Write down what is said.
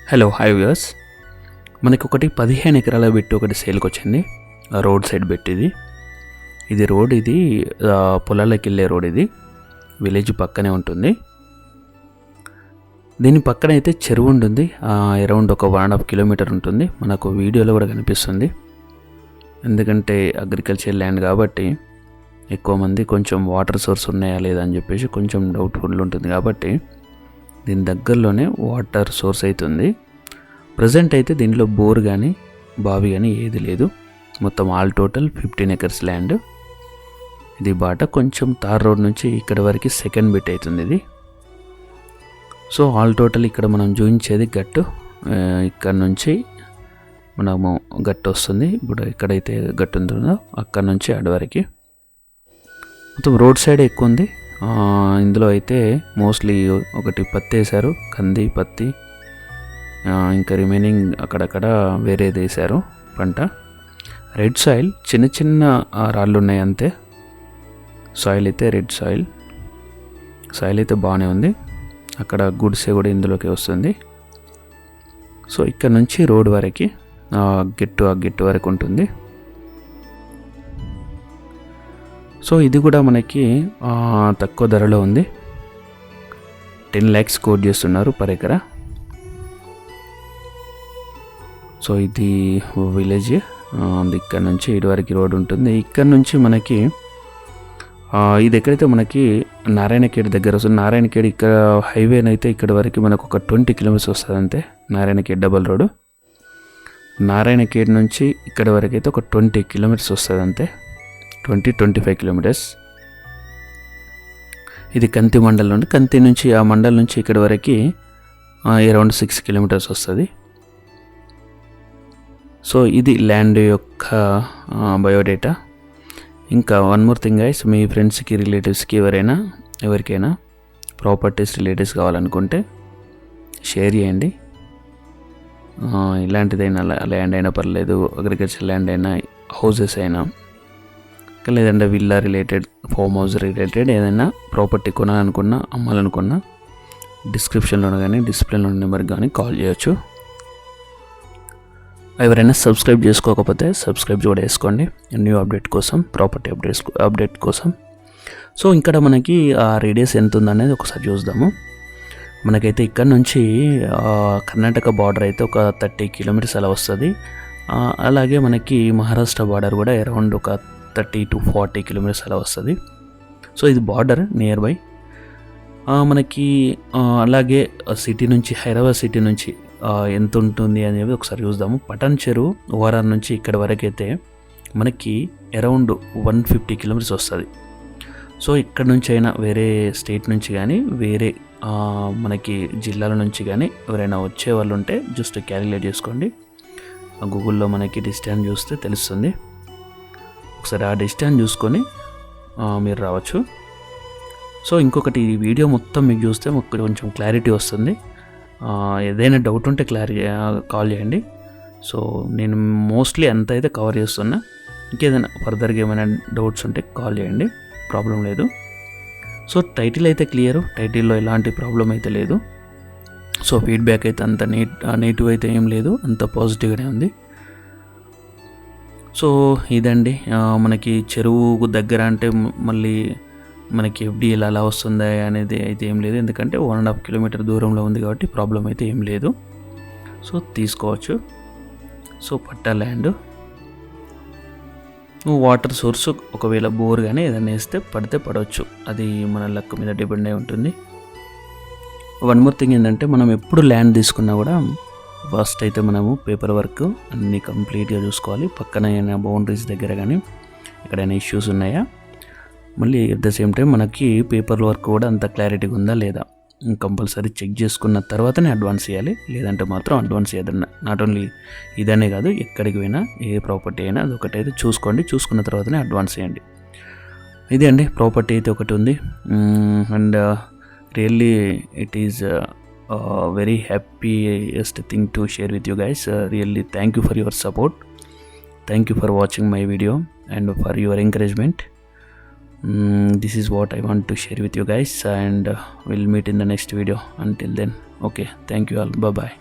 Hello hi viewers, మనకి ఒకటి 15 ఎకరాల బెట్టు ఒకటి సేల్కి వచ్చింది. రోడ్ సైడ్ బెట్ ఇది రోడ్ పొలాలకు వెళ్ళే రోడ్. ఇది విలేజ్ పక్కనే ఉంటుంది. దీని పక్కన అయితే చెరువు ఉంటుంది. అరౌండ్ ఒక 1.5 కిలోమీటర్ ఉంటుంది. మనకు వీడియోలో కూడా కనిపిస్తుంది. ఎందుకంటే అగ్రికల్చర్ ల్యాండ్ కాబట్టి ఎక్కువ మంది కొంచెం వాటర్ సోర్స్ ఉన్నాయా లేదా అని చెప్పేసి కొంచెం డౌట్ఫుల్ ఉంటుంది. కాబట్టి దీని దగ్గరలోనే వాటర్ సోర్స్ అవుతుంది. ప్రజెంట్ అయితే దీనిలో బోర్ కానీ బావి కానీ ఏది లేదు. మొత్తం ఆల్ టోటల్ 15 ఎకర్స్ ల్యాండ్. ఇది బాట కొంచెం తార్ రోడ్ నుంచి ఇక్కడ వరకు సెకండ్ బిట్ అవుతుంది ఇది. సో ఆల్ టోటల్ ఇక్కడ మనం చూపించేది గట్టు. ఇక్కడ నుంచి మనము గట్టు వస్తుంది. ఇప్పుడు ఎక్కడైతే గట్టు ఉంటుందో అక్కడ నుంచి అడవరికి మొత్తం రోడ్ సైడ్ ఎక్కువ ఉంది. ఇందులో అయితే మోస్ట్లీ ఒకటి పత్తి వేశారు, కంది పత్తి, ఇంకా రిమైనింగ్ అక్కడక్కడ వేరేది వేశారు పంట. రెడ్ సాయిల్, చిన్న చిన్న రాళ్ళు ఉన్నాయి అంతే. సాయిల్ అయితే రెడ్ సాయిల్ అయితే బాగానే ఉంది. అక్కడ గుడిసె కూడా ఇందులోకి వస్తుంది. సో ఇక్కడ నుంచి రోడ్ వరకు గెట్టు వరకు ఉంటుంది. సో ఇది కూడా మనకి తక్కువ ధరలో ఉంది. 10 lakhs కోట్ చేస్తున్నారు పర్ ఎకరా. సో ఇది విలేజ్. ఇక్కడ నుంచి ఇటు వరకు రోడ్ ఉంటుంది. ఇక్కడ నుంచి మనకి ఇది ఎక్కడైతే మనకి నారాయణఖేడ్ దగ్గర వస్తుంది. నారాయణఖేడ్ ఇక్కడ హైవేనైతే ఇక్కడ వరకు మనకు ఒక 20 కిలోమీటర్స్ వస్తుంది అంతే. Narayankhed double road. నారాయణఖేడ్ నుంచి ఇక్కడ వరకు అయితే ఒక 20 కిలోమీటర్స్ వస్తుంది అంతే. 20-25 కిలోమీటర్స్. ఇది కంతి మండలం నుండి, కంతి నుంచి ఆ మండలం నుంచి ఇక్కడ వరకు అరౌండ్ 6 కిలోమీటర్స్ వస్తుంది. సో ఇది ల్యాండ్ యొక్క బయోడేటా. ఇంకా వన్ మోర్ థింగ్ గైస్, మీ ఫ్రెండ్స్కి రిలేటివ్స్కి ఎవరికైనా ప్రాపర్టీస్ రిలేటివ్స్ కావాలనుకుంటే షేర్ చేయండి. ఇలాంటిదైనా ల్యాండ్ అయినా పర్లేదు, అగ్రికల్చర్ ల్యాండ్ అయినా, హౌసెస్ అయినా, లేదంటే villa related, farm house related ఏదైనా ప్రాపర్టీ కొనాలనుకున్నా, అమ్మాలనుకున్నా డిస్క్రిప్షన్లో కానీ డిస్ప్లేలో నెంబర్కి కానీ కాల్ చేయొచ్చు. ఎవరైనా సబ్స్క్రైబ్ చేసుకోకపోతే సబ్స్క్రైబ్ కూడా వేసుకోండి, న్యూ అప్డేట్ కోసం, ప్రాపర్టీ అప్డేట్ కోసం. సో ఇక్కడ మనకి ఆ రేడియస్ ఎంత ఉందనేది ఒకసారి చూద్దాము. మనకైతే ఇక్కడ నుంచి కర్ణాటక బార్డర్ అయితే ఒక 30 కిలోమీటర్స్ అలా వస్తుంది. అలాగే మనకి మహారాష్ట్ర బార్డర్ కూడా అరౌండ్ ఒక 30 to 40 కిలోమీటర్స్ అలా వస్తుంది. సో ఇది బార్డర్ నియర్ బై మనకి. అలాగే సిటీ నుంచి, హైదరాబాద్ సిటీ నుంచి ఎంత ఉంటుంది అనేది ఒకసారి చూద్దాము. పటాన్ చెరువు ఓఆర్ఆర్ నుంచి ఇక్కడ వరకు అయితే మనకి అరౌండ్ 150 కిలోమీటర్స్ వస్తుంది. సో ఇక్కడ నుంచి అయినా వేరే స్టేట్ నుంచి కానీ, వేరే మనకి జిల్లాల నుంచి కానీ ఎవరైనా వచ్చే వాళ్ళు ఉంటే జస్ట్ క్యాలిక్యులేట్ చేసుకోండి. గూగుల్లో మనకి డిస్టెన్స్ చూస్తే తెలుస్తుంది. ఒకసారి ఆ డిస్టెన్స్ చూసుకొని మీరు రావచ్చు. సో ఇంకొకటి, ఈ వీడియో మొత్తం మీకు చూస్తే కొంచెం క్లారిటీ వస్తుంది. ఏదైనా డౌట్ ఉంటే కాల్ చేయండి. సో నేను మోస్ట్లీ అంత అయితే కవర్ చేస్తున్నా. ఇంకేదైనా ఫర్దర్గా ఏమైనా డౌట్స్ ఉంటే కాల్ చేయండి, ప్రాబ్లం లేదు. సో టైటిల్ అయితే క్లియరు, టైటిల్లో ఎలాంటి ప్రాబ్లం అయితే లేదు. సో ఫీడ్బ్యాక్ అయితే అంత నెగిటివ్ అయితే ఏం లేదు, అంత పాజిటివ్గానే ఉంది. సో ఇదండి, మనకి చెరువు దగ్గర అంటే మళ్ళీ మనకి FDL అలా వస్తుందా అనేది అయితే ఏం లేదు. ఎందుకంటే 1.5 కిలోమీటర్ దూరంలో ఉంది కాబట్టి ప్రాబ్లం అయితే ఏం లేదు. సో తీసుకోవచ్చు. సో పట్టా ల్యాండ్, వాటర్ సోర్స్ ఒకవేళ బోర్ కానీ ఏదైనా వేస్తే పడవచ్చు. అది మన లక్ మీద డిపెండ్ అయి ఉంటుంది. వన్ మోర్ థింగ్ ఏంటంటే, మనం ఎప్పుడు ల్యాండ్ తీసుకున్నా కూడా ఫస్ట్ అయితే మనము పేపర్ వర్క్ అన్నీ కంప్లీట్గా చూసుకోవాలి. పక్కన ఏమైనా బౌండరీస్ దగ్గర కానీ ఎక్కడైనా ఇష్యూస్ ఉన్నాయా, మళ్ళీ ఎట్ ద సేమ్ టైం మనకి పేపర్ వర్క్ కూడా అంత క్లారిటీగా ఉందా లేదా కంపల్సరీ చెక్ చేసుకున్న తర్వాతనే అడ్వాన్స్ చేయాలి. లేదంటే మాత్రం అడ్వాన్స్ చేయదన్న. నాట్ ఓన్లీ ఇదనే కాదు, ఎక్కడికి పోయినా ఏ ప్రాపర్టీ అయినా అదొకటైతే చూసుకోండి. చూసుకున్న తర్వాతనే అడ్వాన్స్ చేయండి. ఇది అండి, ప్రాపర్టీ అయితే ఒకటి ఉంది. And really it is very happiest thing to share with you guys. Really thank you for your support, thank you for watching my video and for your encouragement. This is what I want to share with you guys, and we'll meet in the next video. Until then, okay, thank you all, bye bye.